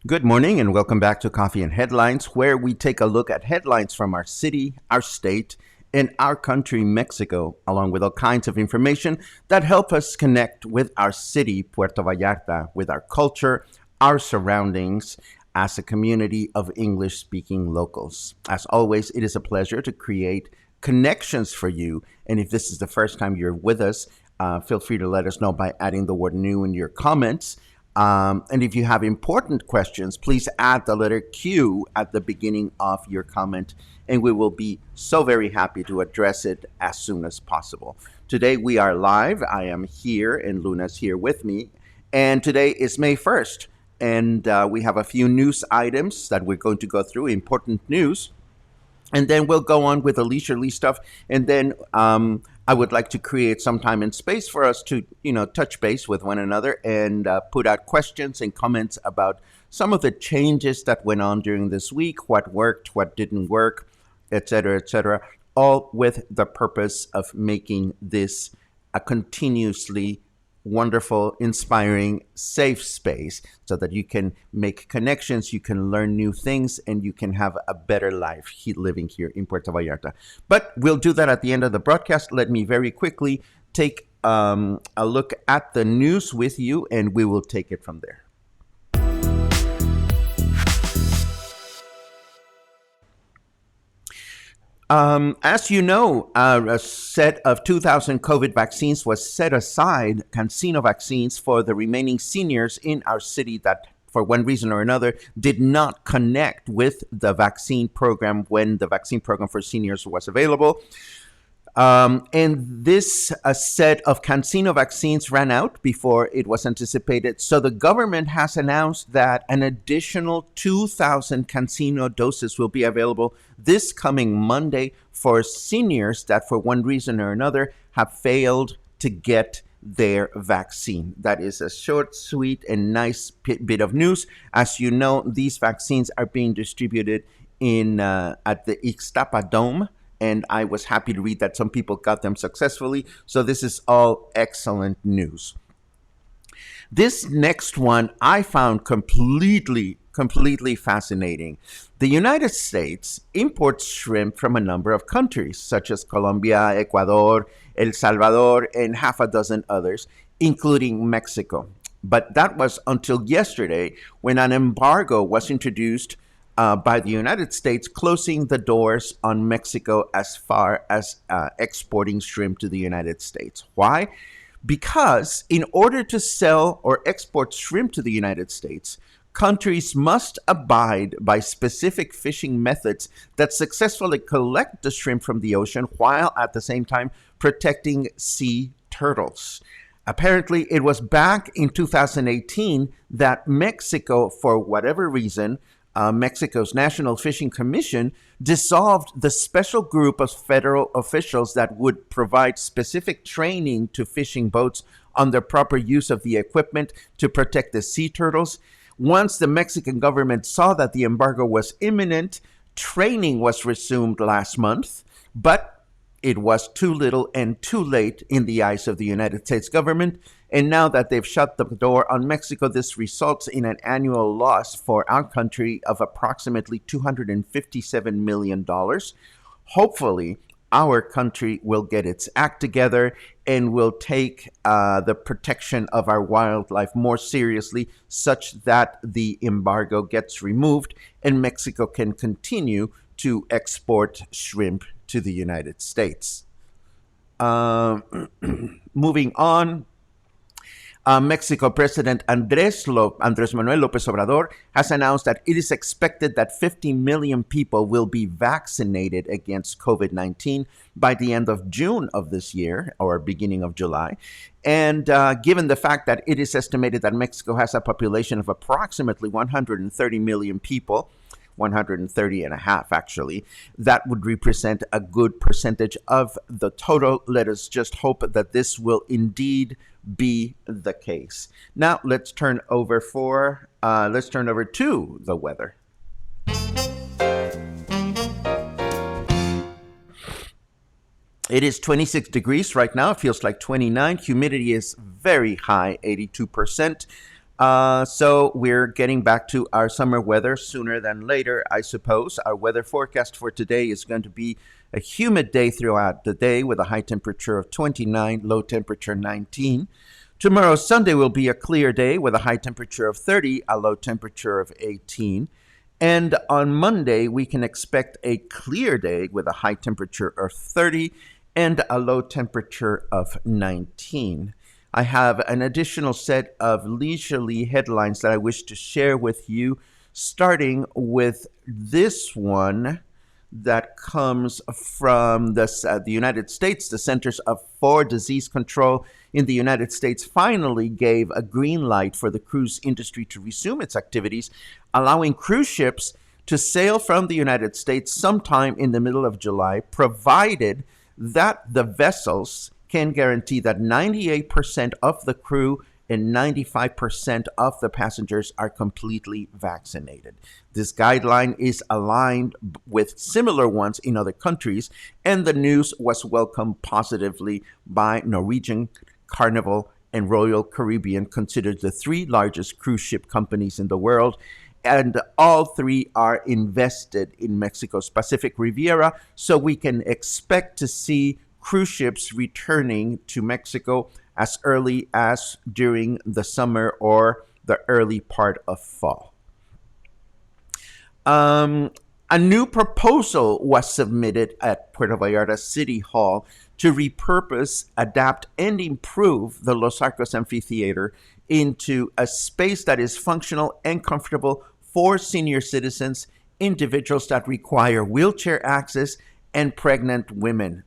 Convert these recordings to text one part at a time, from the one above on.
Good morning and welcome back to Coffee and Headlines, where we take a look at headlines from our city, our state, and our country, Mexico, along with all kinds of information that help us connect with our city, Puerto Vallarta, with our culture, our surroundings, as a community of English-speaking locals. As always, it is a pleasure to create connections for you. And if this is the first time you're with us, feel free to let us know by adding the word new in your comments. And if you have important questions, please add the letter Q at the beginning of your comment, and we will be so very happy to address it as soon as possible. Today we are live. I am here, and Luna's here with me. And today is May 1st, and we have a few news items that we're going to go through, important news. And then we'll go on with the leisurely stuff. And then I would like to create some time and space for us to, touch base with one another and put out questions and comments about some of the changes that went on during this week, what worked, what didn't work, et cetera, all with the purpose of making this a continuously wonderful, inspiring, safe space so that you can make connections, you can learn new things, and you can have a better life living here in Puerto Vallarta. But we'll do that at the end of the broadcast. Let me very quickly take a look at the news with you, and we will take it from there. As you know, a set of 2,000 COVID vaccines was set aside, CanSino vaccines, for the remaining seniors in our city that, for one reason or another, did not connect with the vaccine program when the vaccine program for seniors was available. And this set of CanSino vaccines ran out before it was anticipated. So the government has announced that an additional 2,000 CanSino doses will be available this coming Monday for seniors that, for one reason or another, have failed to get their vaccine. That is a short, sweet, and nice bit of news. As you know, these vaccines are being distributed at the Ixtapa Dome. And I was happy to read that some people got them successfully. So this is all excellent news. This next one I found completely fascinating. The United States imports shrimp from a number of countries, such as Colombia, Ecuador, El Salvador, and half a dozen others, including Mexico. But that was until yesterday, when an embargo was introduced by the United States, closing the doors on Mexico as far as exporting shrimp to the United States. Why? Because in order to sell or export shrimp to the United States, countries must abide by specific fishing methods that successfully collect the shrimp from the ocean while at the same time protecting sea turtles. Apparently, it was back in 2018 that Mexico, for whatever reason, Mexico's National Fishing Commission dissolved the special group of federal officials that would provide specific training to fishing boats on the proper use of the equipment to protect the sea turtles. Once the Mexican government saw that the embargo was imminent, training was resumed last month, but it was too little and too late in the eyes of the United States government. And now that they've shut the door on Mexico, this results in an annual loss for our country of approximately $257 million. Hopefully, our country will get its act together and will take the protection of our wildlife more seriously, such that the embargo gets removed and Mexico can continue to export shrimp to the United States. Moving on, Mexico President Andrés Manuel López Obrador has announced that it is expected that 50 million people will be vaccinated against COVID-19 by the end of June of this year or beginning of July. And given the fact that it is estimated that Mexico has a population of approximately 130 million people, 130 and a half actually, that would represent a good percentage of the total. Let us just hope that this will indeed be the case. Now let's turn over to the weather. It is 26 degrees right now. It feels like 29. Humidity is very high, 82%. So we're getting back to our summer weather sooner than later, I suppose. Our weather forecast for today is going to be a humid day throughout the day with a high temperature of 29, low temperature 19. Tomorrow, Sunday, will be a clear day with a high temperature of 30, a low temperature of 18. And on Monday, we can expect a clear day with a high temperature of 30 and a low temperature of 19. I have an additional set of leisurely headlines that I wish to share with you, starting with this one that comes from the United States. The Centers for Disease Control in the United States finally gave a green light for the cruise industry to resume its activities, allowing cruise ships to sail from the United States sometime in the middle of July, provided that the vessels can guarantee that 98% of the crew and 95% of the passengers are completely vaccinated. This guideline is aligned with similar ones in other countries, and the news was welcomed positively by Norwegian, Carnival, and Royal Caribbean, considered the three largest cruise ship companies in the world. And all three are invested in Mexico's Pacific Riviera, so we can expect to see cruise ships returning to Mexico as early as during the summer or the early part of fall. A new proposal was submitted at Puerto Vallarta City Hall to repurpose, adapt, and improve the Los Arcos Amphitheater into a space that is functional and comfortable for senior citizens, individuals that require wheelchair access, and pregnant women.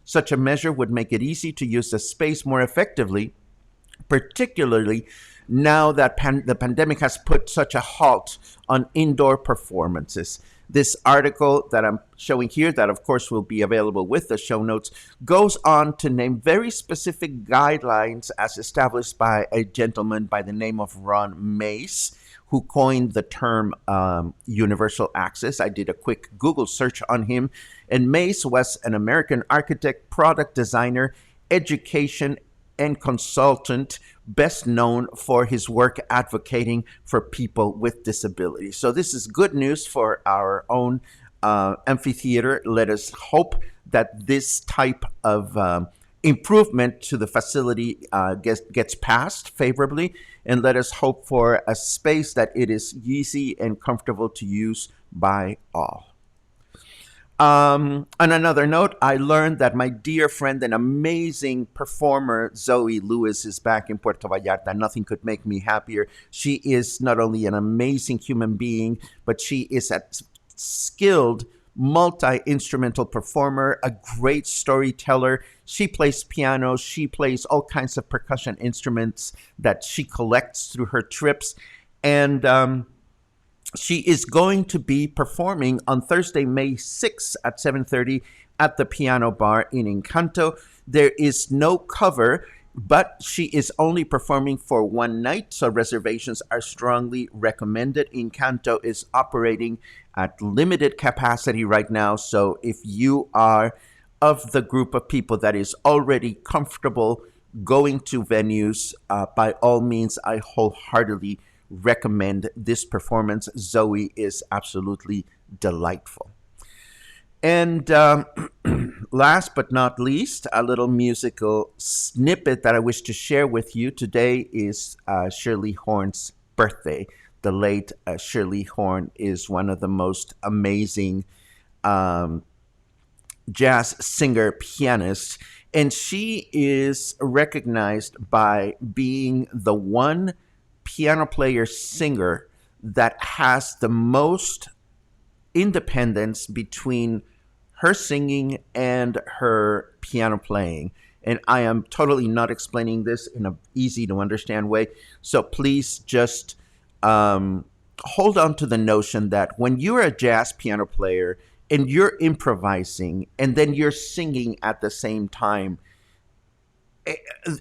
Such a measure would make it easy to use the space more effectively, particularly now that the pandemic has put such a halt on indoor performances. This article that I'm showing here, that of course will be available with the show notes, goes on to name very specific guidelines as established by a gentleman by the name of Ron Mace, who coined the term universal access. I did a quick Google search on him, and Mace was an American architect, product designer, education, and consultant, best known for his work advocating for people with disabilities. So this is good news for our own amphitheater. Let us hope that this type of improvement to the facility gets passed favorably, and let us hope for a space that it is easy and comfortable to use by all. On another note, I learned that my dear friend and amazing performer Zoe Lewis is back in Puerto Vallarta. Nothing could make me happier. She is not only an amazing human being, but she is a skilled multi-instrumental performer, a great storyteller. She plays piano. She plays all kinds of percussion instruments that she collects through her trips. And she is going to be performing on Thursday, May 6th at 7:30 at the Piano Bar in Encanto. There is no cover, but she is only performing for one night, so reservations are strongly recommended. Encanto is operating at limited capacity right now, so if you are of the group of people that is already comfortable going to venues, by all means, I wholeheartedly recommend this performance. Zoe is absolutely delightful. And last but not least, a little musical snippet that I wish to share with you today is Shirley Horn's birthday. The late Shirley Horn is one of the most amazing um, jazz singer pianists, and she is recognized by being the one piano player singer that has the most independence between her singing and her piano playing. And I am totally not explaining this in an easy to understand way. So please just hold on to the notion that when you're a jazz piano player and you're improvising and then you're singing at the same time,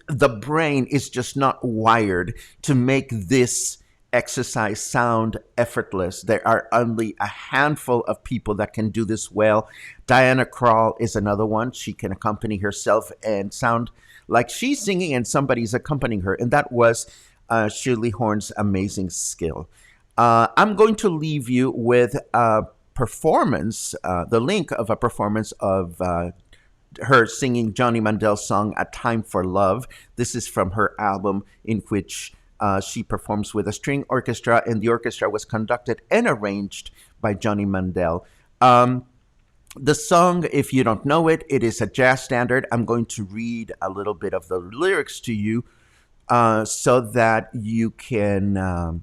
the brain is just not wired to make this exercise sound effortless. There are only a handful of people that can do this well. Diana Krall is another one. She can accompany herself and sound like she's singing and somebody's accompanying her. And that was Shirley Horn's amazing skill. I'm going to leave you with a performance, the link of a performance of her singing Johnny Mandel's song "A Time for Love." This is from her album, in which she performs with a string orchestra, and the orchestra was conducted and arranged by Johnny Mandel. The song, if you don't know it, it is a jazz standard. I'm going to read a little bit of the lyrics to you so that you can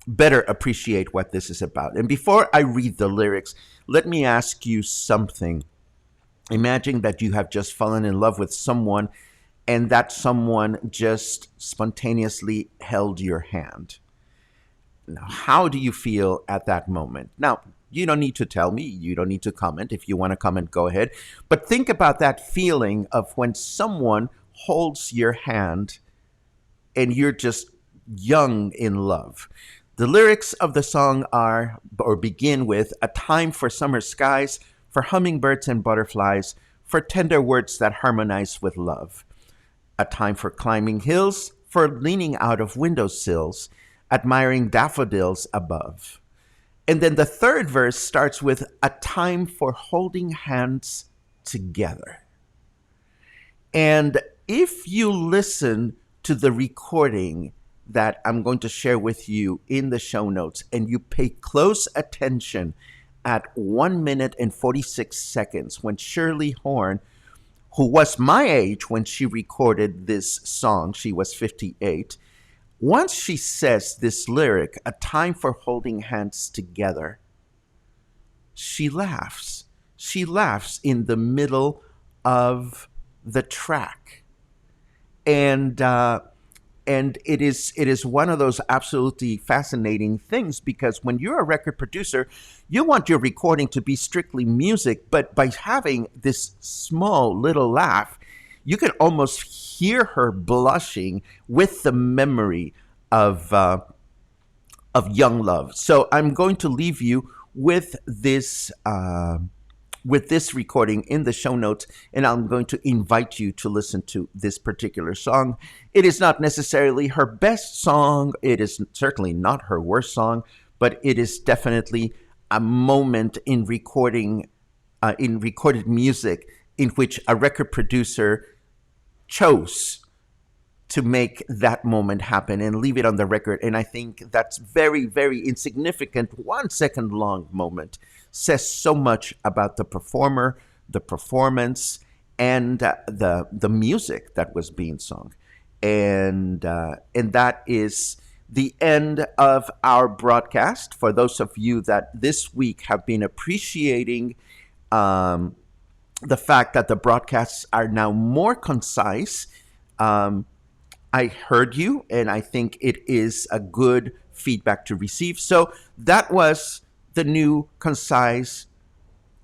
better appreciate what this is about. And before I read the lyrics, let me ask you something. Imagine that you have just fallen in love with someone and that someone just spontaneously held your hand. Now, how do you feel at that moment? Now, you don't need to tell me. You don't need to comment. If you want to comment, go ahead. But think about that feeling of when someone holds your hand and you're just young in love. The lyrics of the song are, or begin with, "A time for summer skies, for hummingbirds and butterflies, for tender words that harmonize with love. A time for climbing hills, for leaning out of windowsills, admiring daffodils above." And then the third verse starts with "a time for holding hands together." And if you listen to the recording that I'm going to share with you in the show notes, and you pay close attention at 1 minute and 46 seconds when Shirley Horn, who was my age when she recorded this song, she was 58, once she says this lyric, "a time for holding hands together," she laughs. She laughs in the middle of the track. And it is one of those absolutely fascinating things, because when you're a record producer, you want your recording to be strictly music, but by having this small little laugh, you can almost hear her blushing with the memory of young love. So I'm going to leave you with this recording in the show notes, and I'm going to invite you to listen to this particular song. It is not necessarily her best song. It is certainly not her worst song, but it is definitely a moment in recording, in recorded music, in which a record producer chose to make that moment happen and leave it on the record. And I think that's very, very insignificant, 1 second long moment says so much about the performer, the performance, and the music that was being sung. And that is the end of our broadcast. For those of you that this week have been appreciating the fact that the broadcasts are now more concise, I heard you, and I think it is a good feedback to receive. So that was the new, concise,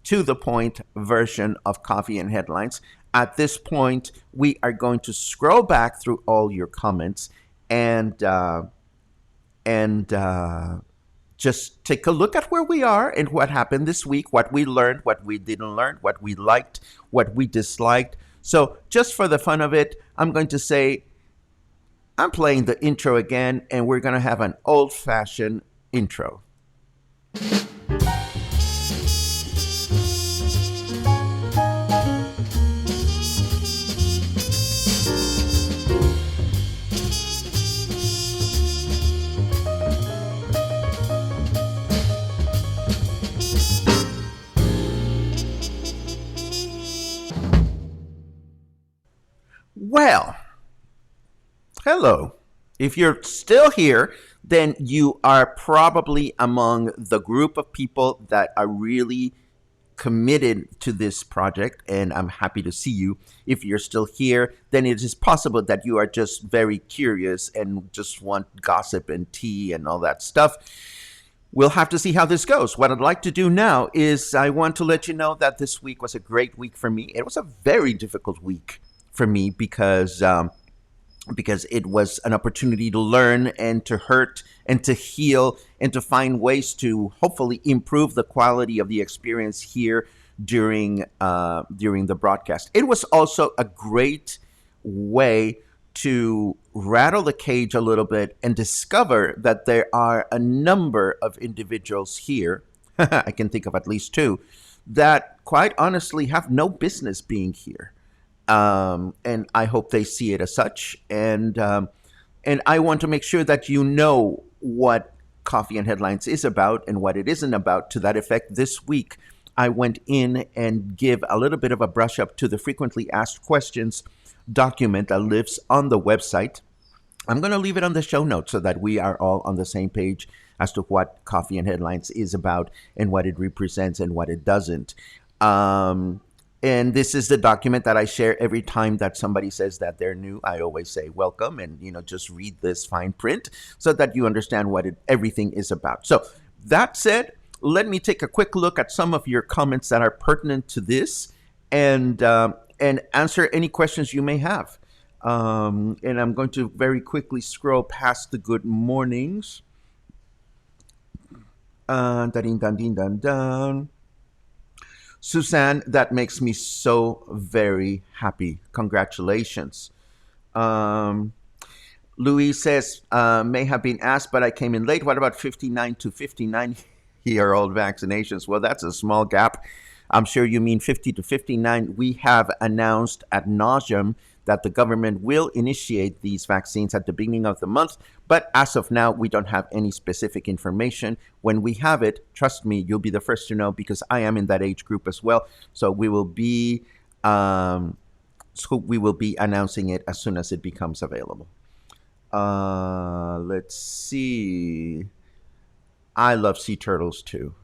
to the point version of Coffee and Headlines. At this point, we are going to scroll back through all your comments and and just take a look at where we are and what happened this week, what we learned, what we didn't learn, what we liked, what we disliked. So, just for the fun of it, I'm going to say I'm playing the intro again, and we're going to have an old fashioned intro. Well, hello. If you're still here, then you are probably among the group of people that are really committed to this project, and I'm happy to see you. If you're still here, then it is possible that you are just very curious and just want gossip and tea and all that stuff. We'll have to see how this goes. What I'd like to do now is I want to let you know that this week was a great week for me. It was a very difficult week for me because it was an opportunity to learn and to hurt and to heal and to find ways to hopefully improve the quality of the experience here during the broadcast. It was also a great way to rattle the cage a little bit and discover that there are a number of individuals here, I can think of at least two, that quite honestly have no business being here. And I hope they see it as such. And I want to make sure that you know what Coffee and Headlines is about and what it isn't about. To that effect, this week I went in and give a little bit of a brush up to the frequently asked questions document that lives on the website. I'm going to leave it on the show notes so that we are all on the same page as to what Coffee and Headlines is about and what it represents and what it doesn't. And this is the document that I share every time that somebody says that they're new. I always say welcome and, just read this fine print so that you understand what everything is about. So that said, let me take a quick look at some of your comments that are pertinent to this and answer any questions you may have. And I'm going to very quickly scroll past the good mornings. Dun. Suzanne, that makes me so very happy. Congratulations. Louis says, may have been asked, but I came in late. What about 59 to 59-year-old vaccinations? Well, that's a small gap. I'm sure you mean 50 to 59. We have announced ad nauseum that the government will initiate these vaccines at the beginning of the month. But as of now, we don't have any specific information. When we have it, trust me, you'll be the first to know because I am in that age group as well. So we will be announcing it as soon as it becomes available. Let's see. I love sea turtles too.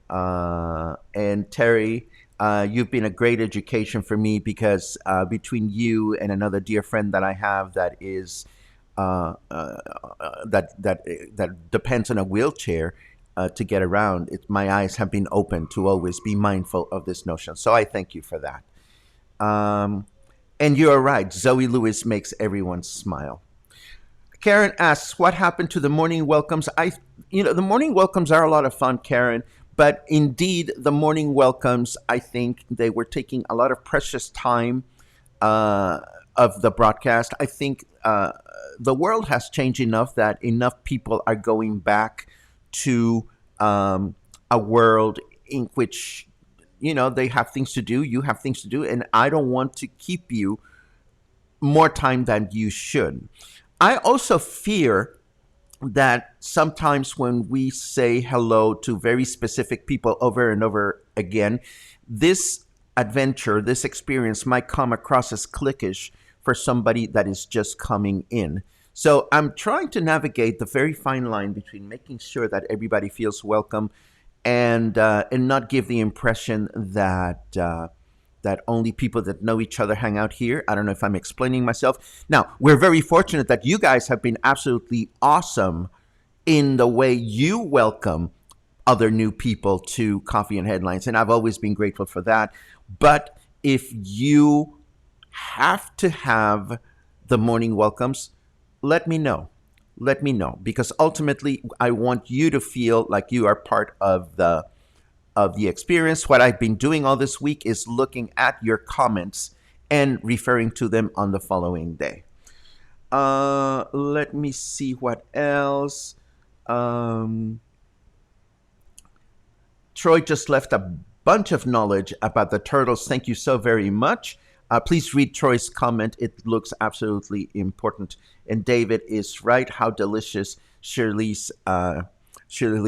And Terry, you've been a great education for me because between you and another dear friend that I have that is that depends on a wheelchair to get around, my eyes have been open to always be mindful of this notion. So I thank you for that. And you're right, Zoe Lewis makes everyone smile. Karen asks, what happened to the morning welcomes? The morning welcomes are a lot of fun, Karen. But indeed, the morning welcomes, I think they were taking a lot of precious time of the broadcast. I think the world has changed enough that enough people are going back to a world in which, they have things to do, you have things to do, and I don't want to keep you more time than you should. I also fear that sometimes when we say hello to very specific people over and over again, this adventure, this experience might come across as cliquish for somebody that is just coming in. So I'm trying to navigate the very fine line between making sure that everybody feels welcome and not give the impression that that only people that know each other hang out here. I don't know if I'm explaining myself. Now, we're very fortunate that you guys have been absolutely awesome in the way you welcome other new people to Coffee and Headlines, and I've always been grateful for that. But if you have to have the morning welcomes, let me know. Let me know, because ultimately I want you to feel like you are part of the experience. What I've been doing all this week is looking at your comments and referring to them on the following day. Let me see what else. Um, Troy just left a bunch of knowledge about the turtles. Thank you so very much. Please read Troy's comment. It looks absolutely important. And David is right. How delicious Shirley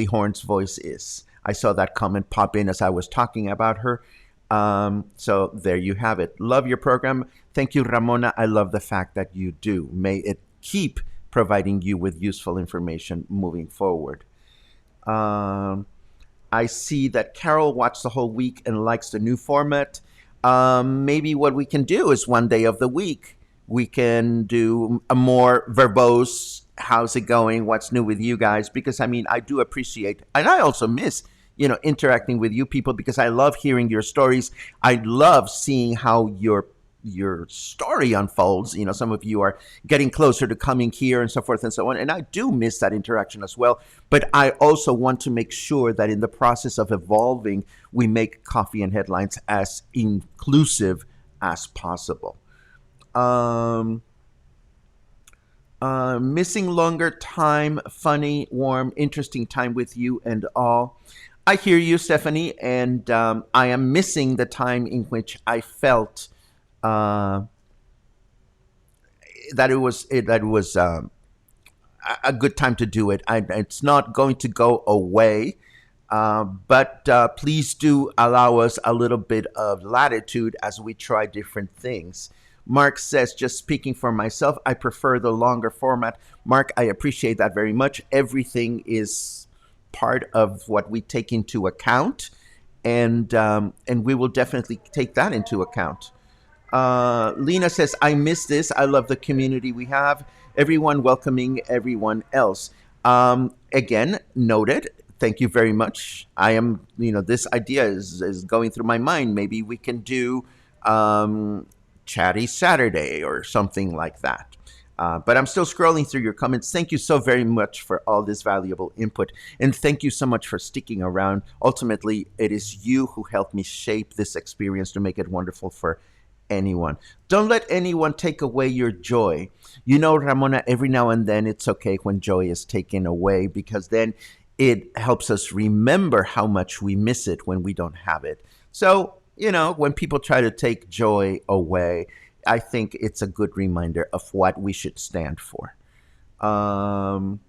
Horn's voice is. I saw that comment pop in as I was talking about her. So there you have it. Love your program. Thank you, Ramona. I love the fact that you do. May it keep providing you with useful information moving forward. Um, I see that Carol watched the whole week and likes the new format. Maybe what we can do is one day of the week, we can do a more verbose, how's it going? What's new with you guys? Because I mean, I do appreciate, and I also miss, interacting with you people, because I love hearing your stories. I love seeing how your story unfolds. Some of you are getting closer to coming here and so forth and so on. And I do miss that interaction as well. But I also want to make sure that in the process of evolving, we make Coffee and Headlines as inclusive as possible. Um, Missing longer time, funny, warm, interesting time with you and all. I hear you, Stephanie, and I am missing the time in which I felt uh, that it was a good time to do it. It's not going to go away, but please do allow us a little bit of latitude as we try different things. Mark says, just speaking for myself, I prefer the longer format. Mark, I appreciate that very much. Everything is part of what we take into account, and we will definitely take that into account. Lena says, I miss this. I love the community we have. Everyone welcoming everyone else. Again, noted. Thank you very much. This idea is going through my mind. Maybe we can do Chatty Saturday or something like that. But I'm still scrolling through your comments. Thank you so very much for all this valuable input. And thank you so much for sticking around. Ultimately, it is you who helped me shape this experience to make it wonderful for anyone. Don't let anyone take away your joy. Ramona, every now and then it's okay when joy is taken away, because then it helps us remember how much we miss it when we don't have it. So, when people try to take joy away, I think it's a good reminder of what we should stand for. Um,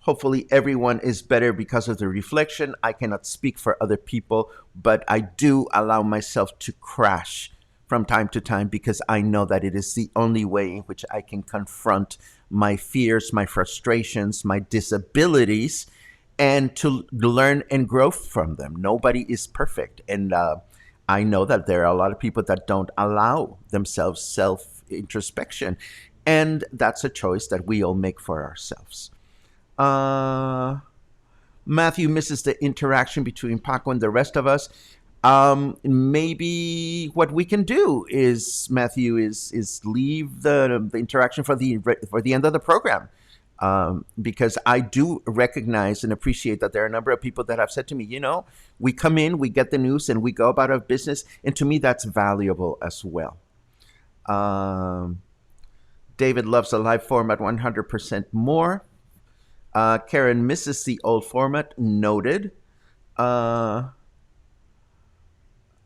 Hopefully, everyone is better because of the reflection. I cannot speak for other people, but I do allow myself to crash from time to time, because I know that it is the only way in which I can confront my fears, my frustrations, my disabilities, and to learn and grow from them. Nobody is perfect. And I know that there are a lot of people that don't allow themselves self introspection. And that's a choice that we all make for ourselves. Uh, Matthew misses the interaction between Paco and the rest of us. Maybe what we can do is, Matthew, is leave the interaction for the end of the program, because I do recognize and appreciate that there are a number of people that have said to me, we come in, we get the news, and we go about our business, and to me that's valuable as well. Um, David loves the live format 100% more. Karen misses the old format. Noted. Uh,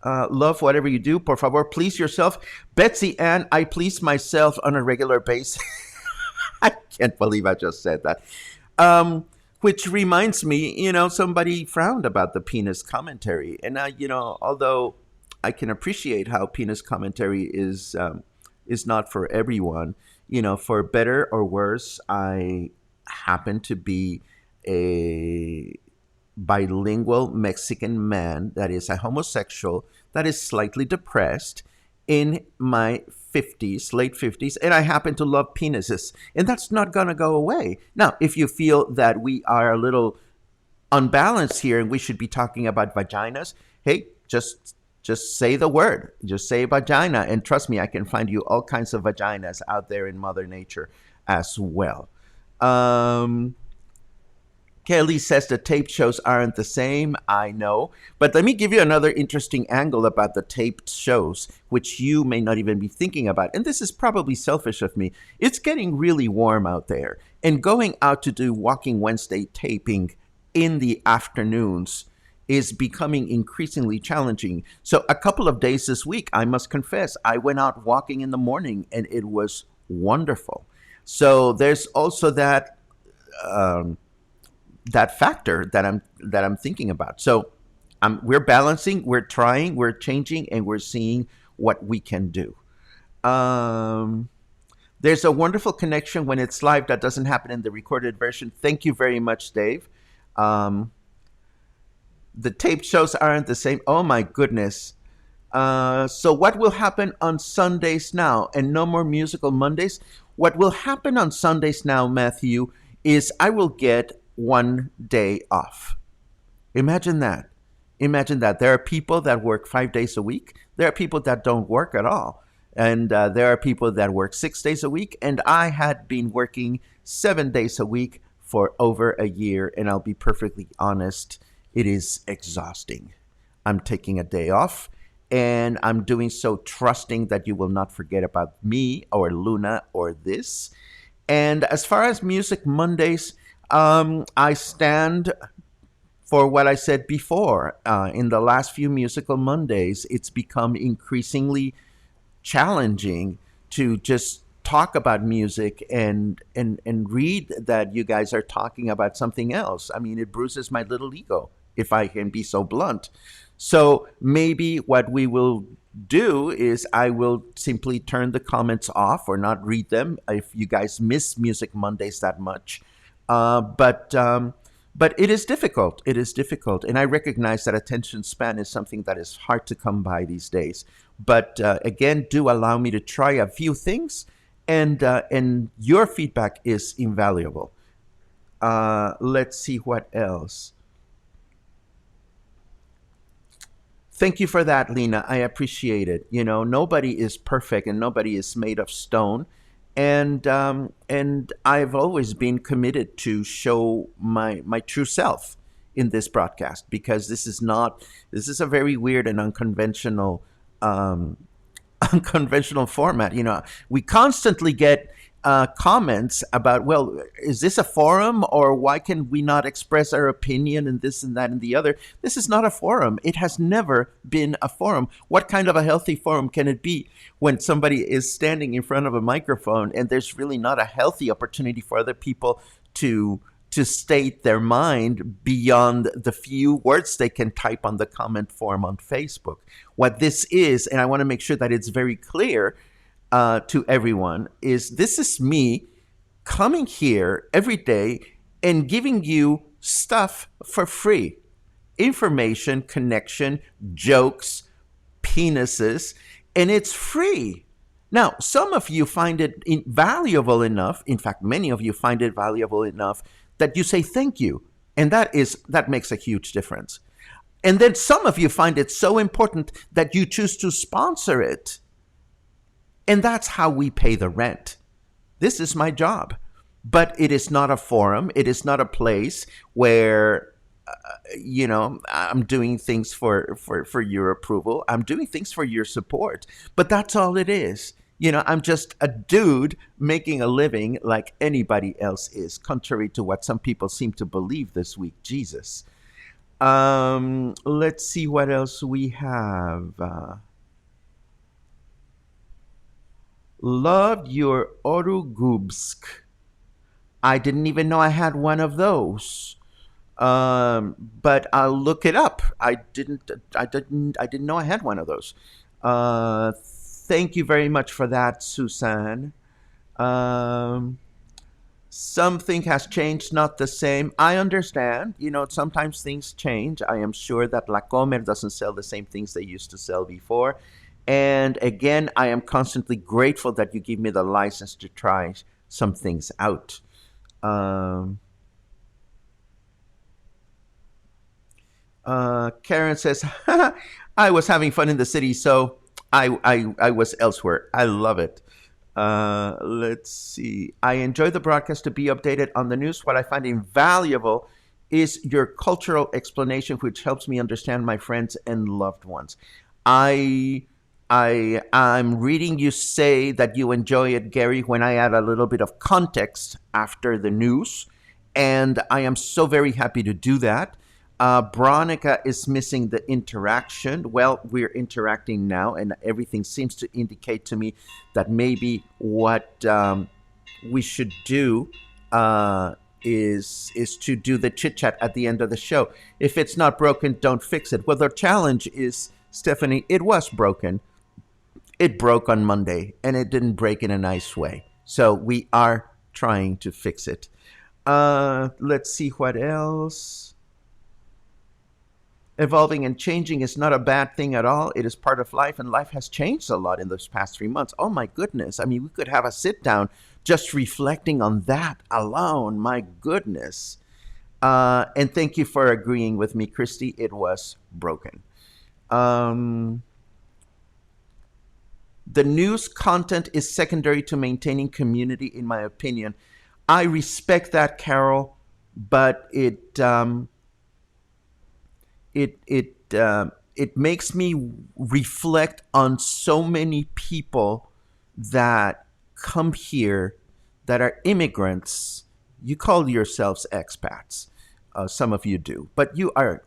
Love whatever you do. Por favor, please yourself. Betsy Ann, I please myself on a regular basis. I can't believe I just said that. Which reminds me, somebody frowned about the penis commentary. And, although I can appreciate how penis commentary is not for everyone, for better or worse, I happen to be a bilingual Mexican man that is a homosexual, that is slightly depressed, in my 50s, late 50s, and I happen to love penises. And that's not going to go away. Now, if you feel that we are a little unbalanced here and we should be talking about vaginas, hey, just Just say the word. Just say vagina. And trust me, I can find you all kinds of vaginas out there in Mother Nature as well. Um, Kelly says the tape shows aren't the same. I know. But let me give you another interesting angle about the taped shows, which you may not even be thinking about. And this is probably selfish of me. It's getting really warm out there. And going out to do Walking Wednesday taping in the afternoons is becoming increasingly challenging. So, a couple of days this week, I must confess, I went out walking in the morning and it was wonderful. So, there's also um, that factor that I'm thinking about. So we're balancing, we're trying, we're changing, and we're seeing what we can do. Um, there's a wonderful connection when it's live that doesn't happen in the recorded version. Thank you very much, Dave. Um, the tape shows aren't the same. Oh my goodness. So what will happen on Sundays now, and no more musical Mondays? What will happen on Sundays now, Matthew, is I will get one day off. Imagine that. Imagine that. There are people that work 5 days a week. There are people that don't work at all. And there are people that work 6 days a week. And I had been working 7 days a week for over a year. And I'll be perfectly honest, it is exhausting. I'm taking a day off. And I'm doing so trusting that you will not forget about me or Luna or this. And as far as Music Mondays, I stand for what I said before. In the last few Musical Mondays, it's become increasingly challenging to just talk about music and read that you guys are talking about something else. I mean, it bruises my little ego, if I can be so blunt. So maybe what we will do is I will simply turn the comments off or not read them if you guys miss Music Mondays that much. But it is difficult. It is difficult, and I recognize that attention span is something that is hard to come by these days. But again, do allow me to try a few things, and your feedback is invaluable. Let's see what else. Thank you for that, Lena. I appreciate it. You know, nobody is perfect and nobody is made of stone. And I've always been committed to show my true self in this broadcast because this is a very weird and unconventional um, unconventional format. You know, we constantly get comments about, well, is this a forum or why can we not express our opinion and this and that and the other? This is not a forum. It has never been a forum. What kind of a healthy forum can it be when somebody is standing in front of a microphone and there's really not a healthy opportunity for other people to to state their mind beyond the few words they can type on the comment form on Facebook. What this is, and I want to make sure that it's very clear to everyone, is this is me coming here every day and giving you stuff for free. Information, connection, jokes, penises, and it's free. Now, some of you find it valuable enough, in fact, many of you find it valuable enough that you say thank you. And that makes a huge difference. And then some of you find it so important that you choose to sponsor it. And that's how we pay the rent. This is my job. But it is not a forum. It is not a place where I'm doing things for your approval. I'm doing things for your support. But that's all it is. I'm just a dude making a living like anybody else is, contrary to what some people seem to believe this week. Jesus. Let's see what else we have. Loved your Orugubsk. I didn't even know I had one of those. But I'll look it up. I didn't know I had one of those. Thank you very much for that, Susan. Um, Something has changed, not the same. I understand. Sometimes things change. I am sure that La Comer doesn't sell the same things they used to sell before. And again, I am constantly grateful that you give me the license to try some things out. Um, Karen says, I was having fun in the city, so I was elsewhere. I love it. Let's see. I enjoy the broadcast to be updated on the news. What I find invaluable is your cultural explanation, which helps me understand my friends and loved ones. I I'm reading you say that you enjoy it, Gary, when I add a little bit of context after the news, and I am so very happy to do that. Veronica is missing the interaction. Well, we're interacting now, and everything seems to indicate to me that maybe what we should do is to do the chit chat at the end of the show. If it's not broken, don't fix it. Well, the challenge is, Stephanie, it was broken. It broke on Monday, and it didn't break in a nice way. So we are trying to fix it. Let's see what else. Evolving and changing is not a bad thing at all. It is part of life, and life has changed a lot in those past 3 months. Oh my goodness. I mean, we could have a sit down just reflecting on that alone. My goodness. And thank you for agreeing with me, Christy. It was broken. Um, the news content is secondary to maintaining community, in my opinion. I respect that, Carol, but it makes me reflect on so many people that come here that are immigrants. You call yourselves expats. Some of you do, but you are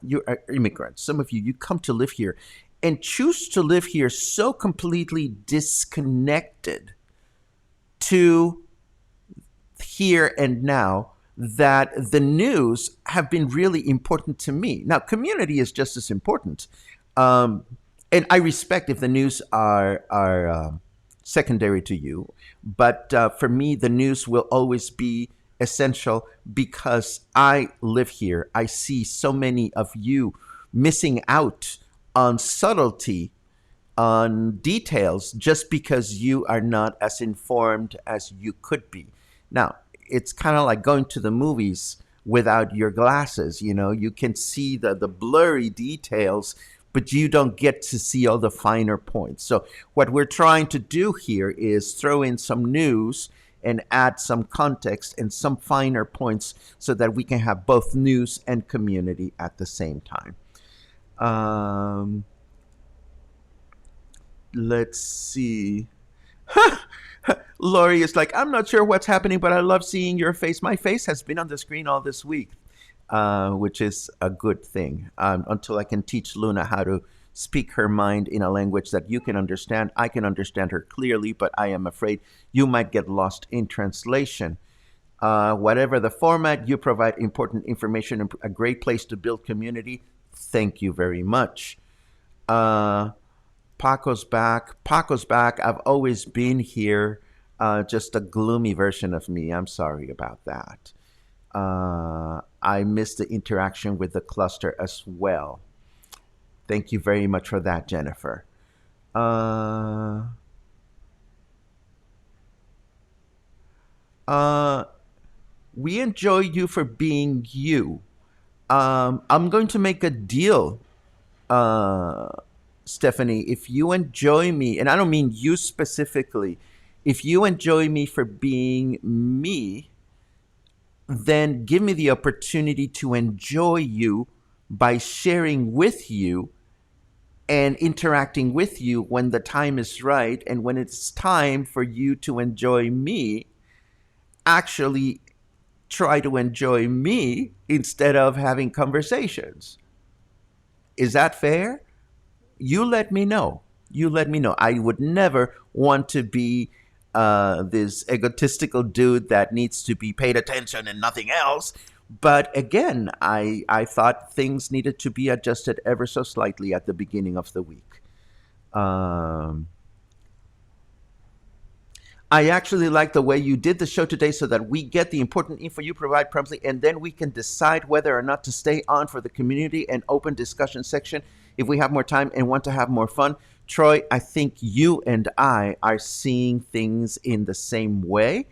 immigrants. Some of you come to live here and choose to live here so completely disconnected to here and now that the news have been really important to me. Now, community is just as important, and I respect if the news are secondary to you. But for me, the news will always be essential because I live here. I see so many of you missing out on subtlety, on details, just because you are not as informed as you could be. Now, it's kind of like going to the movies without your glasses. You know, you can see the blurry details, but you don't get to see all the finer points. So what we're trying to do here is throw in some news and add some context and some finer points so that we can have both news and community at the same time. Let's see. Lori is like, I'm not sure what's happening, but I love seeing your face. My face has been on the screen all this week, which is a good thing. Until I can teach Luna how to speak her mind in a language that you can understand. I can understand her clearly, but I am afraid you might get lost in translation. Whatever the format, you provide important information and a great place to build community. Thank you very much. Paco's back. Paco's back. I've always been here. Just a gloomy version of me. I'm sorry about that. I missed the interaction with the cluster as well. Thank you very much for that, Jennifer. We enjoy you for being you. I'm going to make a deal, Stephanie. If you enjoy me, and I don't mean you specifically, if you enjoy me for being me, then give me the opportunity to enjoy you by sharing with you and interacting with you when the time is right. And when it's time for you to enjoy me, actually try to enjoy me instead of having conversations. Is that fair? You let me know. You let me know. I would never want to be this egotistical dude that needs to be paid attention and nothing else. But again, I thought things needed to be adjusted ever so slightly at the beginning of the week. I actually like the way you did the show today so that we get the important info you provide promptly, and then we can decide whether or not to stay on for the community and open discussion section if we have more time and want to have more fun. Troy, I think you and I are seeing things in the same way.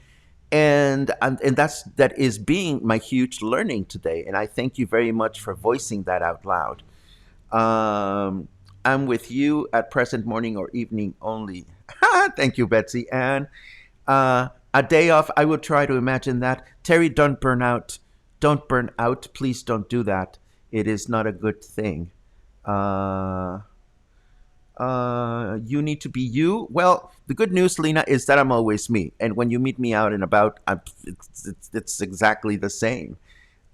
And that is being my huge learning today. And I thank you very much for voicing that out loud. Um, I'm with you at present morning or evening only. Thank you, Betsy. And a day off, I will try to imagine that. Terry, don't burn out. Don't burn out. Please don't do that. It is not a good thing. Uh, you need to be you. Well, the good news, Lena, is that I'm always me. And when you meet me out and about, it's exactly the same.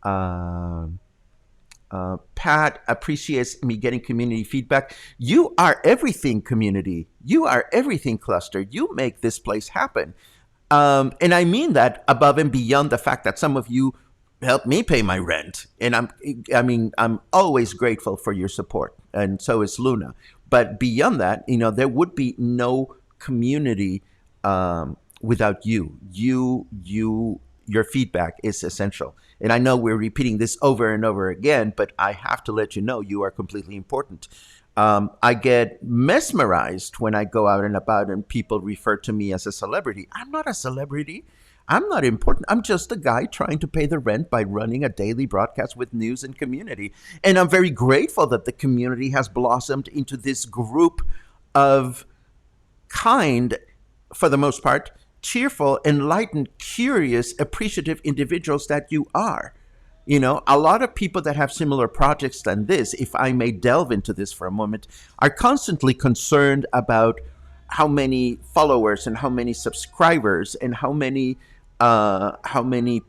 Um Pat appreciates me getting community feedback. You are everything, community. You are everything, cluster. You make this place happen. And I mean that above and beyond the fact that some of you help me pay my rent. And I'm always grateful for your support. And so is Luna. But beyond that, there would be no community without you. Your feedback is essential. And I know we're repeating this over and over again, but I have to let you know you are completely important. I get mesmerized when I go out and about and people refer to me as a celebrity. I'm not a celebrity. I'm not important. I'm just a guy trying to pay the rent by running a daily broadcast with news and community. And I'm very grateful that the community has blossomed into this group of kind, for the most part, cheerful, enlightened, curious, appreciative individuals that you are. A lot of people that have similar projects than this, if I may delve into this for a moment, are constantly concerned about how many followers and how many subscribers and how many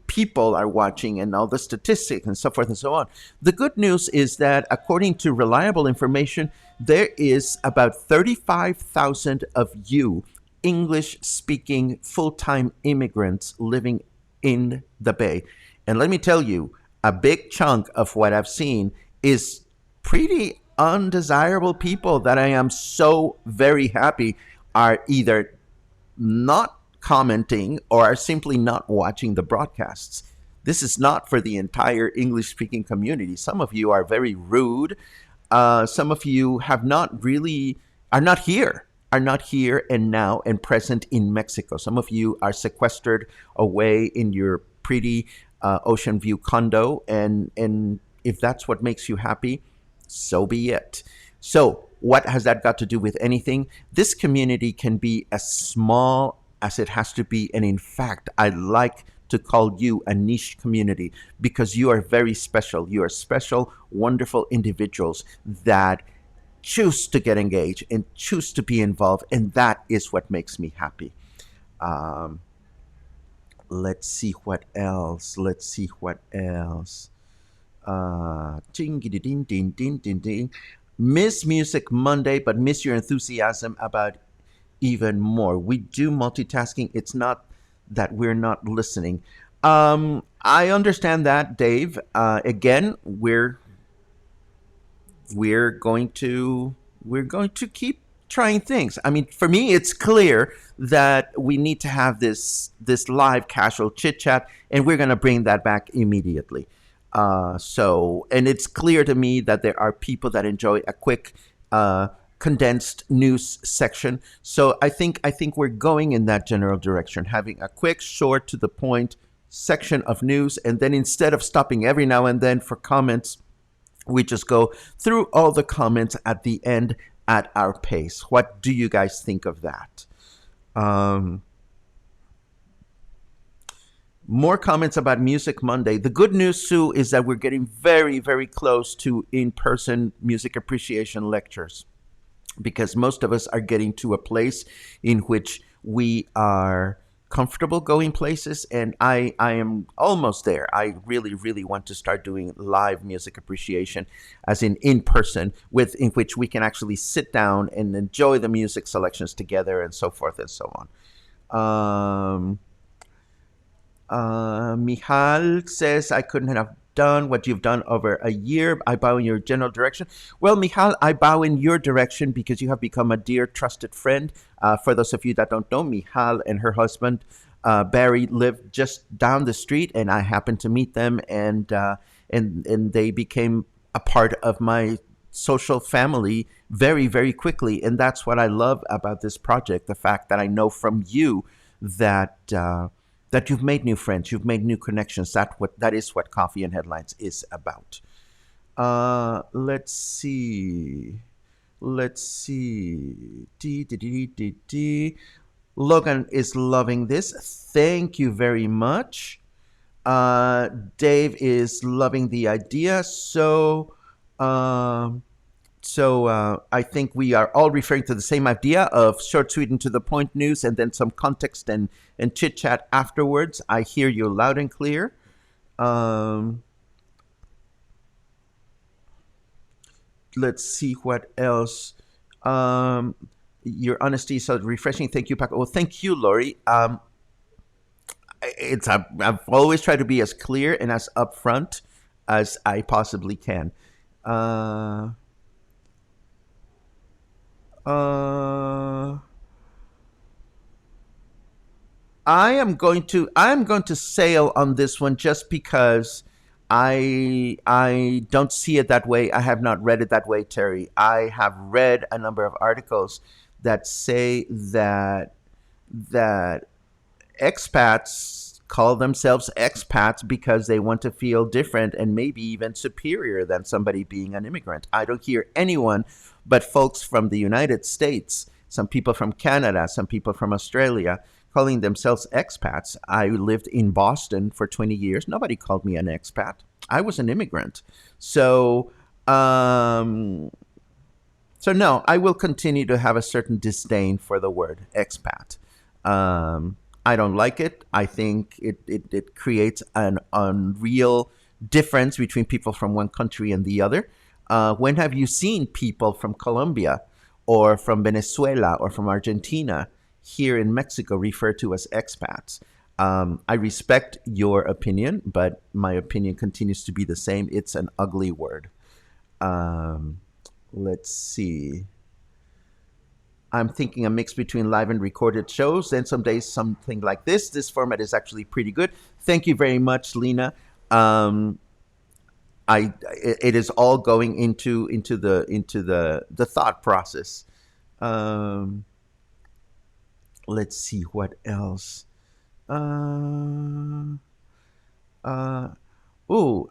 people are watching and all the statistics and so forth and so on. The good news is that according to reliable information, there is about 35,000 of you English speaking full time immigrants living in the Bay. And let me tell you, a big chunk of what I've seen is pretty undesirable people that I am so very happy are either not commenting or are simply not watching the broadcasts. This is not for the entire English speaking community. Some of you are very rude. Some of you have not really, are not here and now and present in Mexico. Some of you are sequestered away in your pretty Ocean View condo. And if that's what makes you happy, so be it. So, what has that got to do with anything? This community can be as small as it has to be. And in fact, I like to call you a niche community because you are very special. You are special, wonderful individuals that choose to get engaged and choose to be involved. And that is what makes me happy. Um, let's see what else. Ding, ding, ding, ding, ding, ding. Miss Music Monday, but miss your enthusiasm about even more. We do multitasking. It's not that we're not listening. I understand that, Dave. Again, we're going to keep trying things. I mean, for me, it's clear that we need to have this live casual chit chat, and we're going to bring that back immediately. And it's clear to me that there are people that enjoy a quick, condensed news section. So I think we're going in that general direction, having a quick, short, to the point section of news, and then instead of stopping every now and then for comments, we just go through all the comments at the end at our pace. What do you guys think of that? Um, More comments about Music Monday. The good news, Sue, is that we're getting very, very close to in-person music appreciation lectures because most of us are getting to a place in which we are comfortable going places, and I am almost there. I really, really want to start doing live music appreciation, as in person, in which we can actually sit down and enjoy the music selections together and so forth and so on. Michal says, I couldn't have done what you've done over a year. I bow in your general direction. Well, Michal, I bow in your direction because you have become a dear, trusted friend. For those of you that don't know, Michal and her husband, Barry, live just down the street, and I happened to meet them, and they became a part of my social family very, very quickly. And that's what I love about this project, the fact that I know from you that that you've made new friends, you've made new connections. That is what Coffee and Headlines is about. Let's see. Let's see. Dee, dee, dee, dee, dee. Logan is loving this. Thank you very much. Dave is loving the idea. Um, I think we are all referring to the same idea of short, sweet, and to the point news, and then some context and chit chat afterwards. I hear you loud and clear. Um, let's see what else. Um, your honesty is so refreshing. Thank you, Paco. Well, thank you, Lori. I've always tried to be as clear and as upfront as I possibly can. Uh, uh, I'm going to sail on this one just because I don't see it that way. I have not read it that way, Terry. I have read a number of articles that say that expats call themselves expats because they want to feel different and maybe even superior than somebody being an immigrant. I don't hear anyone but folks from the United States, some people from Canada, some people from Australia calling themselves expats. I lived in Boston for 20 years. Nobody called me an expat. I was an immigrant. So, um, so no, I will continue to have a certain disdain for the word expat. I don't like it. I think it creates an unreal difference between people from one country and the other. When have you seen people from Colombia or from Venezuela or from Argentina here in Mexico referred to as expats? I respect your opinion, but my opinion continues to be the same. It's an ugly word. Um, let's see. I'm thinking a mix between live and recorded shows. Then some days something like this. This format is actually pretty good. Thank you very much, Lena. Um, it is all going into the thought process. Um, let's see what else. Uh, uh,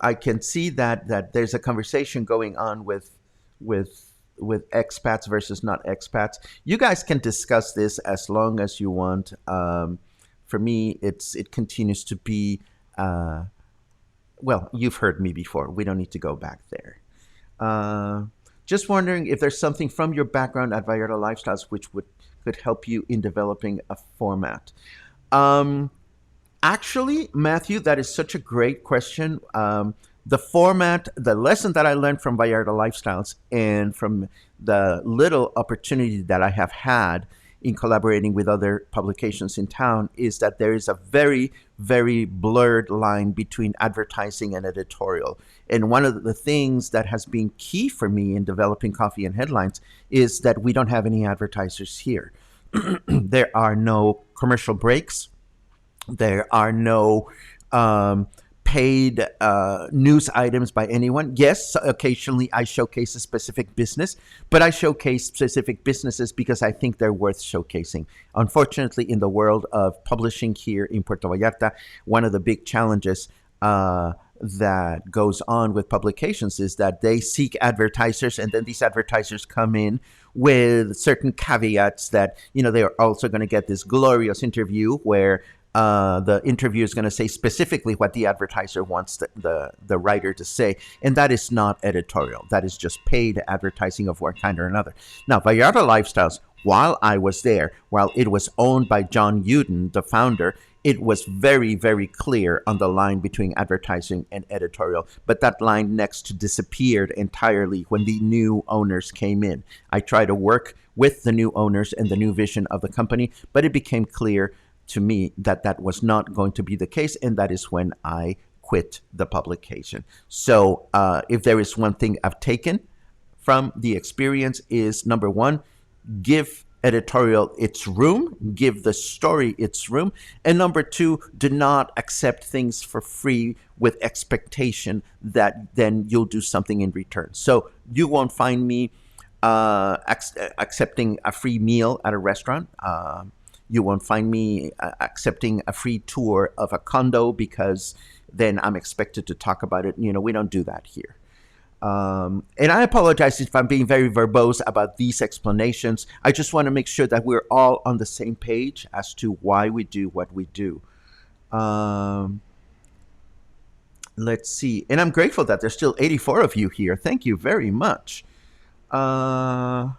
I can see that there's a conversation going on with with expats versus not expats. You guys can discuss this as long as you want. For me, it continues to be. Well, you've heard me before. We don't need to go back there. Uh, just wondering if there's something from your background at Vallarta Lifestyles which would could help you in developing a format. Um, Actually, Matthew, that is such a great question. The format, the lesson that I learned from Vallarta Lifestyles and from the little opportunity that I have had in collaborating with other publications in town is that there is a very, very blurred line between advertising and editorial. And one of the things that has been key for me in developing Coffee and Headlines is that we don't have any advertisers here. There are no commercial breaks. There are no paid news items by anyone. Yes, occasionally I showcase a specific business, but I showcase specific businesses because I think they're worth showcasing. Unfortunately, in the world of publishing here in Puerto Vallarta, one of the big challenges that goes on with publications is that they seek advertisers, and then these advertisers come in with certain caveats that they are also going to get this glorious interview where the interviewer is going to say specifically what the advertiser wants the writer to say, and that is not editorial. That is just paid advertising of one kind or another. Now, Vallarta Lifestyles, while I was there, while it was owned by John Uden, the founder, it was very, very clear on the line between advertising and editorial. But that line next disappeared entirely when the new owners came in. I tried to work with the new owners and the new vision of the company, but it became clear to me that that was not going to be the case, and that is when I quit the publication. So if there is one thing I've taken from the experience is, number one, give editorial its room, give the story its room, and number two, do not accept things for free with expectation that then you'll do something in return. So you won't find me accepting a free meal at a restaurant. You won't find me accepting a free tour of a condo because then I'm expected to talk about it. We don't do that here. And I apologize if I'm being very verbose about these explanations. I just want to make sure that we're all on the same page as to why we do what we do. Um, let's see. And I'm grateful that there's still 84 of you here. Thank you very much. Uh,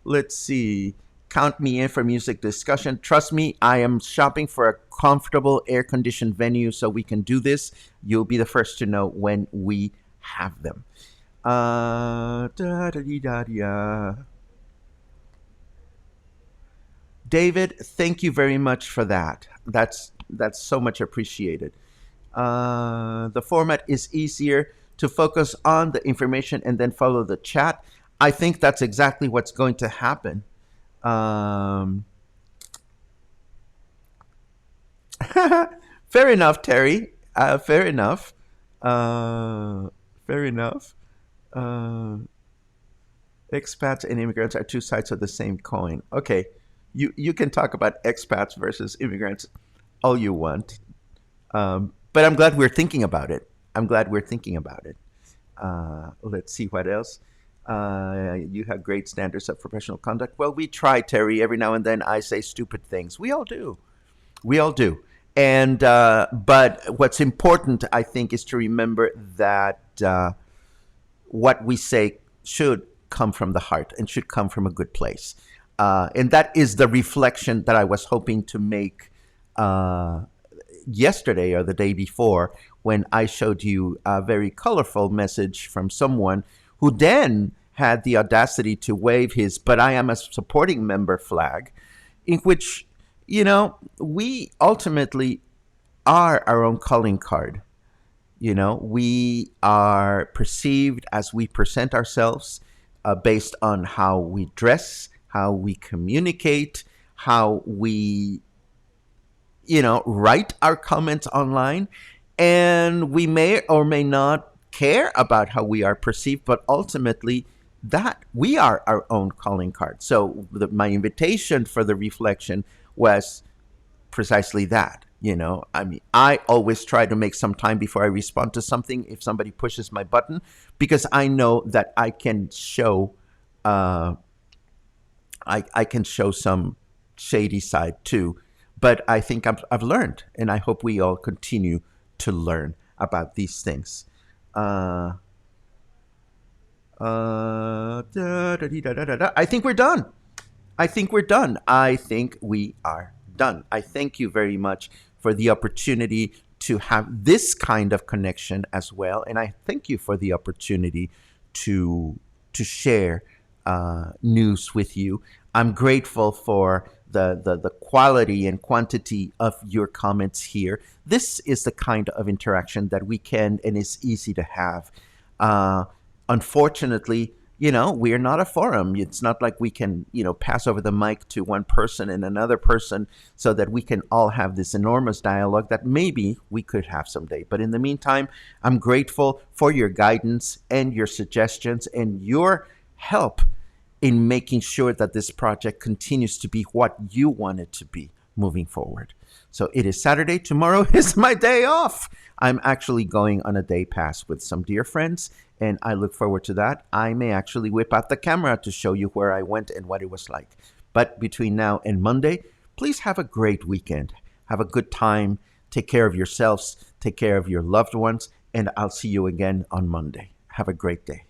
let's see. Count me in for music discussion. Trust me, I am shopping for a comfortable air conditioned venue so we can do this. You'll be the first to know when we have them. Da, da, dee, da, dee, David, thank you very much for that. That's so much appreciated. The format is easier to focus on the information and then follow the chat. I think that's exactly what's going to happen. Um, fair enough, Terry. Fair enough. Fair enough. Uh, expats and immigrants are two sides of the same coin. Okay, you can talk about expats versus immigrants all you want, but I'm glad we're thinking about it. I'm glad we're thinking about it. Let's see what else. You have great standards of professional conduct. Well, we try, Terry. Every now and then, I say stupid things. We all do. We all do. And but what's important, I think, is to remember that what we say should come from the heart and should come from a good place. And that is the reflection that I was hoping to make yesterday or the day before when I showed you a very colorful message from someone who then had the audacity to wave his "but I am a supporting member" flag, in which, we ultimately are our own calling card. We are perceived as we present ourselves based on how we dress, how we communicate, how we, write our comments online. And we may or may not care about how we are perceived, but ultimately, that we are our own calling card. So my invitation for the reflection was precisely that. I always try to make some time before I respond to something if somebody pushes my button, because I know that I can show I can show some shady side too. But I think I've learned, and I hope we all continue to learn about these things. I think we're done. I think we're done. I think we are done. I thank you very much for the opportunity to have this kind of connection as well, and I thank you for the opportunity to share news with you. I'm grateful for the quality and quantity of your comments here. This is the kind of interaction that we can and is easy to have. Unfortunately, we are not a forum. It's not like we can, pass over the mic to one person and another person so that we can all have this enormous dialogue that maybe we could have someday. But in the meantime, I'm grateful for your guidance and your suggestions and your help in making sure that this project continues to be what you want it to be moving forward. So it is Saturday. Tomorrow is my day off. I'm actually going on a day pass with some dear friends, and I look forward to that. I may actually whip out the camera to show you where I went and what it was like. But between now and Monday, please have a great weekend. Have a good time. Take care of yourselves. Take care of your loved ones. And I'll see you again on Monday. Have a great day.